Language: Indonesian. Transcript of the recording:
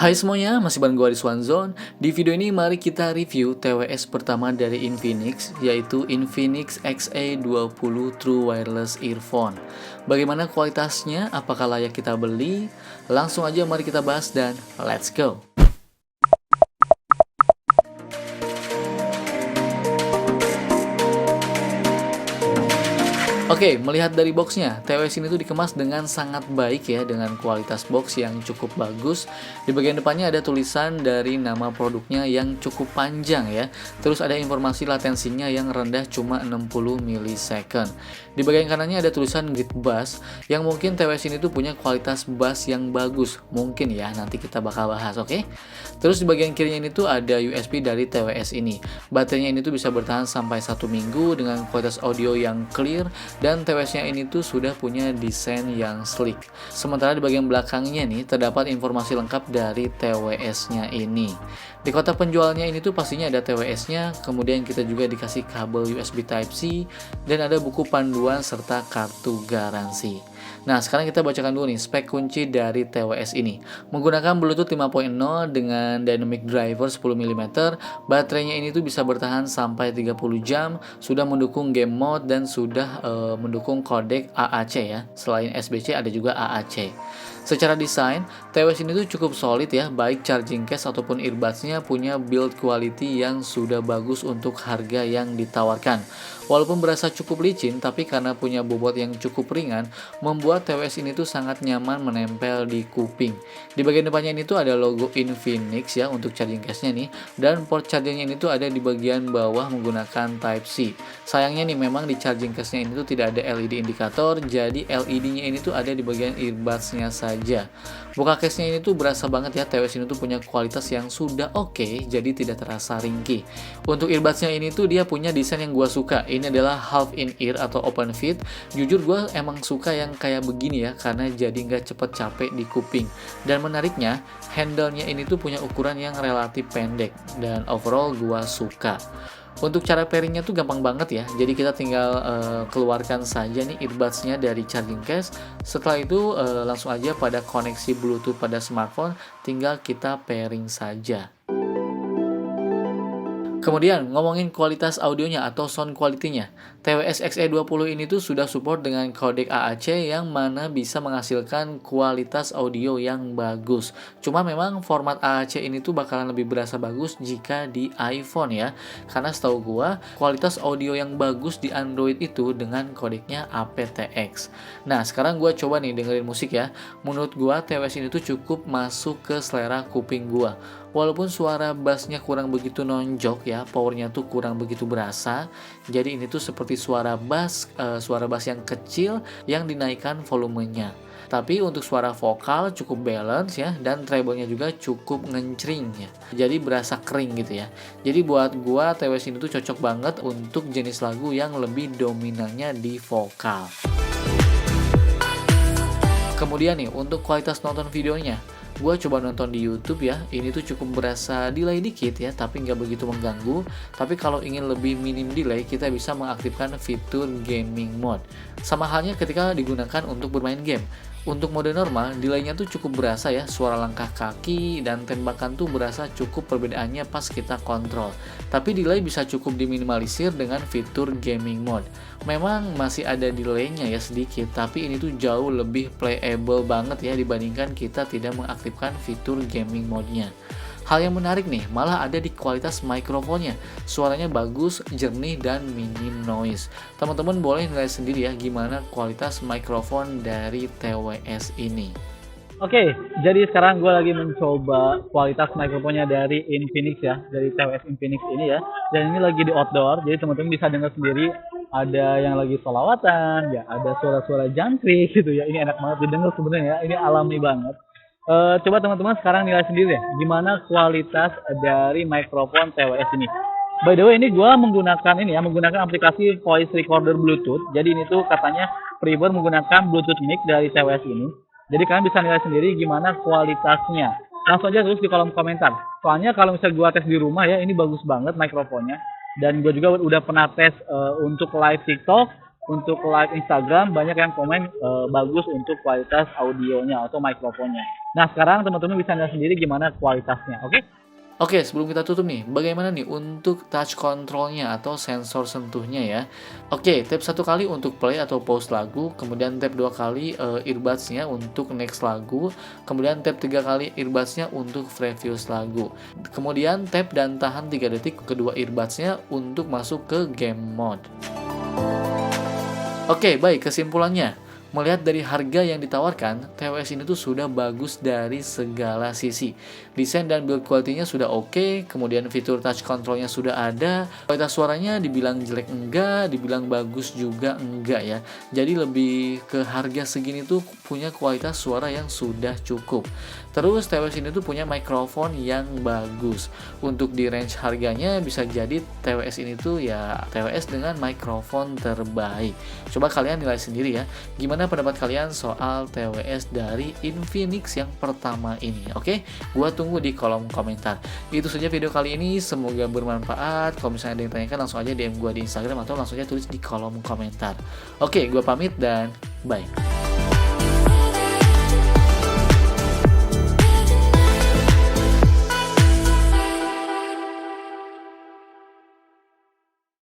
Hai semuanya, masih bareng gue Rizwan Zone. Di video ini mari kita review TWS pertama dari Infinix, yaitu Infinix XA20 True Wireless Earphone. Bagaimana kualitasnya? Apakah layak kita beli? Langsung aja mari kita bahas dan let's go! Oke, melihat dari boxnya, TWS ini tuh dikemas dengan sangat baik ya, dengan kualitas box yang cukup bagus. Di bagian depannya ada tulisan dari nama produknya yang cukup panjang ya. Terus ada informasi latensinya yang rendah cuma 60 milisecond. Di bagian kanannya ada tulisan grid bass, yang mungkin TWS ini tuh punya kualitas bass yang bagus. Mungkin ya, nanti kita bakal bahas, oke? Terus di bagian kirinya ini tuh ada USB dari TWS ini. Baterainya ini tuh bisa bertahan sampai 1 minggu dengan kualitas audio yang clear. Dan TWS-nya ini tuh sudah punya desain yang sleek. Sementara di bagian belakangnya nih terdapat informasi lengkap dari TWS-nya ini. Di kotak penjualnya ini tuh pastinya ada TWS-nya, kemudian kita juga dikasih kabel USB Type-C dan ada buku panduan serta kartu garansi. Nah, sekarang kita bacakan dulu nih spek kunci dari TWS ini. Menggunakan Bluetooth 5.0 dengan dynamic driver 10 mm, baterainya ini tuh bisa bertahan sampai 30 jam, sudah mendukung game mode dan sudah mendukung kodek AAC ya. Selain SBC ada juga AAC. Secara desain, TWS ini tuh cukup solid ya, baik charging case ataupun earbuds-nya punya build quality yang sudah bagus untuk harga yang ditawarkan. Walaupun berasa cukup licin, tapi karena punya bobot yang cukup ringan, membuat TWS ini tuh sangat nyaman menempel di kuping. Di bagian depannya ini tuh ada logo Infinix ya untuk charging case-nya nih, dan port chargernya ini tuh ada di bagian bawah menggunakan Type-C. Sayangnya nih memang di charging case-nya ini tuh tidak ada LED indikator, jadi LED-nya ini tuh ada di bagian earbuds-nya saja. Buka case-nya ini tuh berasa banget ya, TWS ini tuh punya kualitas yang sudah oke, jadi tidak terasa ringkih. Untuk earbuds-nya ini tuh dia punya desain yang gua suka. Ini adalah half in ear atau open fit. Jujur gue emang suka yang kayak begini ya, karena jadi nggak cepet capek di kuping. Dan menariknya, handle-nya ini tuh punya ukuran yang relatif pendek. Dan overall gue suka. Untuk cara pairingnya tuh gampang banget ya. Jadi kita tinggal keluarkan saja nih earbuds-nya dari charging case. Setelah itu langsung aja pada koneksi Bluetooth pada smartphone, tinggal kita pairing saja. Kemudian ngomongin kualitas audionya atau sound quality-nya. TWS XA20 ini tuh sudah support dengan kodek AAC yang mana bisa menghasilkan kualitas audio yang bagus. Cuma memang format AAC ini tuh bakalan lebih berasa bagus jika di iPhone ya. Karena setahu gua kualitas audio yang bagus di Android itu dengan kodeknya aptX. Nah, sekarang gua coba nih dengerin musik ya. Menurut gua TWS ini tuh cukup masuk ke selera kuping gua. Walaupun suara bassnya kurang begitu nonjok ya, powernya tuh kurang begitu berasa. Jadi ini tuh seperti suara bass yang kecil yang dinaikkan volumenya. Tapi untuk suara vokal cukup balance ya, dan treble-nya juga cukup ngencring ya. Jadi berasa kering gitu ya. Jadi buat gua TWS ini tuh cocok banget untuk jenis lagu yang lebih dominannya di vokal. Kemudian nih untuk kualitas nonton videonya, gue coba nonton di YouTube ya, ini tuh cukup berasa delay dikit ya, tapi nggak begitu mengganggu. Tapi kalau ingin lebih minim delay, kita bisa mengaktifkan fitur gaming mode. Sama halnya ketika digunakan untuk bermain game. Untuk mode normal, delaynya tuh cukup berasa ya, suara langkah kaki dan tembakan tuh berasa cukup perbedaannya pas kita kontrol. Tapi delay bisa cukup diminimalisir dengan fitur gaming mode. Memang masih ada delaynya ya sedikit, tapi ini tuh jauh lebih playable banget ya dibandingkan kita tidak mengaktifkan fitur gaming mode-nya. Hal yang menarik nih, malah ada di kualitas mikrofonnya. Suaranya bagus, jernih, dan minim noise. Teman-teman boleh nilai sendiri ya gimana kualitas mikrofon dari TWS ini. Oke, jadi sekarang gue lagi mencoba kualitas mikrofonnya dari Infinix ya, dari TWS Infinix ini ya. Dan ini lagi di outdoor, jadi teman-teman bisa dengar sendiri. Ada yang lagi sholawatan, ya ada suara-suara jangkrik gitu ya. Ini enak banget didengar sebenarnya ya, ini alami banget. Coba teman-teman sekarang nilai sendiri ya, gimana kualitas dari mikrofon TWS ini. By the way, ini gue menggunakan aplikasi voice recorder Bluetooth. Jadi ini tuh katanya prefer menggunakan Bluetooth mic dari TWS ini. Jadi kalian bisa nilai sendiri gimana kualitasnya. Langsung aja terus di kolom komentar. Soalnya kalau misalnya gue tes di rumah ya, ini bagus banget mikrofonnya. Dan gue juga udah pernah tes untuk live TikTok. untuk live Instagram banyak yang komen bagus untuk kualitas audionya atau mikrofonnya. Nah, sekarang teman-teman bisa lihat sendiri gimana kualitasnya, oke? Oke, sebelum kita tutup nih, bagaimana nih untuk touch controlnya atau sensor sentuhnya ya? Oke, tap satu kali untuk play atau pause lagu, kemudian tap dua kali earbuds-nya untuk next lagu, kemudian tap tiga kali earbuds-nya untuk previous lagu. Kemudian tap dan tahan 3 detik kedua earbuds-nya untuk masuk ke game mode. Oke, baik, kesimpulannya. Melihat dari harga yang ditawarkan, TWS ini tuh sudah bagus dari segala sisi. Desain dan build quality-nya sudah oke, kemudian fitur touch control-nya sudah ada, kualitas suaranya dibilang jelek enggak, dibilang bagus juga enggak ya. Jadi lebih ke harga segini tuh punya kualitas suara yang sudah cukup. Terus TWS ini tuh punya mikrofon yang bagus. Untuk di range harganya bisa jadi TWS ini tuh ya TWS dengan mikrofon terbaik. Coba kalian nilai sendiri ya. Gimana pendapat kalian soal TWS dari Infinix yang pertama ini? Oke, gua tunggu di kolom komentar. Itu saja video kali ini, semoga bermanfaat. Kalau misalnya ada yang tanyakan langsung aja DM gua di Instagram atau langsung aja tulis di kolom komentar. Oke, gua pamit dan bye.